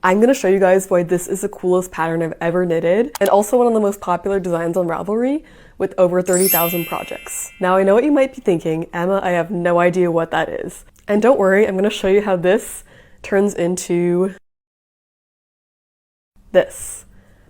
I'm gonna show you guys why this is the coolest pattern I've ever knitted, and also one of the most popular designs on Ravelry with over 30,000 projects. Now I know what you might be thinking, Emma, I have no idea what that is. And don't worry, I'm gonna show you how this turns into this.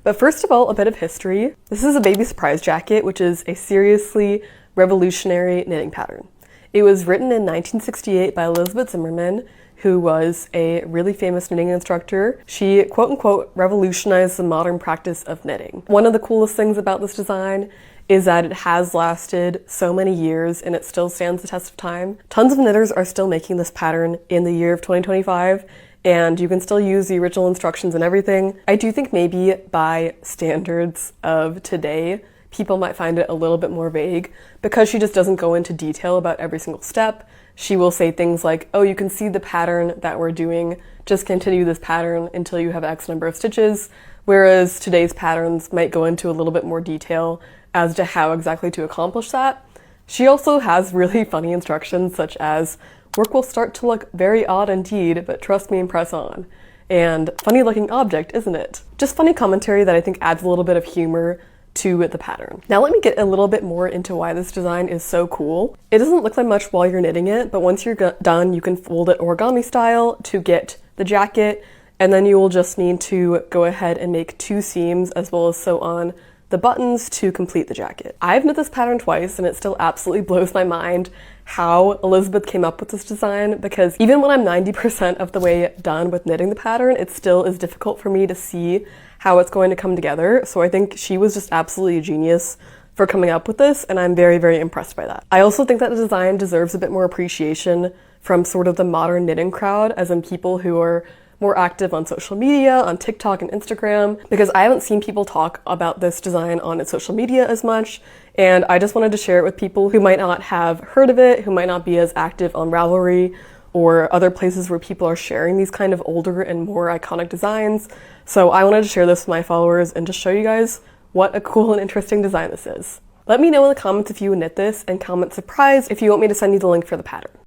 But first of all, a bit of history. This is a baby surprise jacket, which is a seriously revolutionary knitting pattern. It was written in 1968 by Elizabeth Zimmerman, who was a really famous knitting instructor. She, quote unquote, revolutionized the modern practice of knitting. One of the coolest things about this design is that it has lasted so many years and it still stands the test of time. Tons of knitters are still making this pattern in the year of 2025, and you can still use the original instructions and everything. I do think maybe by standards of today, people might find it a little bit more vague because she just doesn't go into detail about every single step. She will say things like, oh, you can see the pattern that we're doing, just continue this pattern until you have X number of stitches, whereas today's patterns might go into a little bit more detail as to how exactly to accomplish that. She also has really funny instructions such as, work will start to look very odd indeed, but trust me and press on. And funny looking object, isn't it? Just funny commentary that I think adds a little bit of humor to the pattern. Now let me get a little bit more into why this design is so cool. It doesn't look like much while you're knitting it, but once you're done, you can fold it origami style to get the jacket, and then you will just need to go ahead and make 2 seams as well as sew on the buttons to complete the jacket. I've knit this pattern twice and it still absolutely blows my mind how Elizabeth came up with this design, because even when I'm 90% of the way done with knitting the pattern, it still is difficult for me to see how it's going to come together. So I think she was just absolutely a genius for coming up with this, and I'm very, very impressed by that. I also think that the design deserves a bit more appreciation from sort of the modern knitting crowd, as in people who are more active on social media, on TikTok and Instagram, because I haven't seen people talk about this design on its social media as much, and I just wanted to share it with people who might not have heard of it, who might not be as active on Ravelry or other places where people are sharing these kind of older and more iconic designs. So I wanted to share this with my followers and just show you guys what a cool and interesting design this is. Let me know in the comments if you would knit this, and comment surprise if you want me to send you the link for the pattern.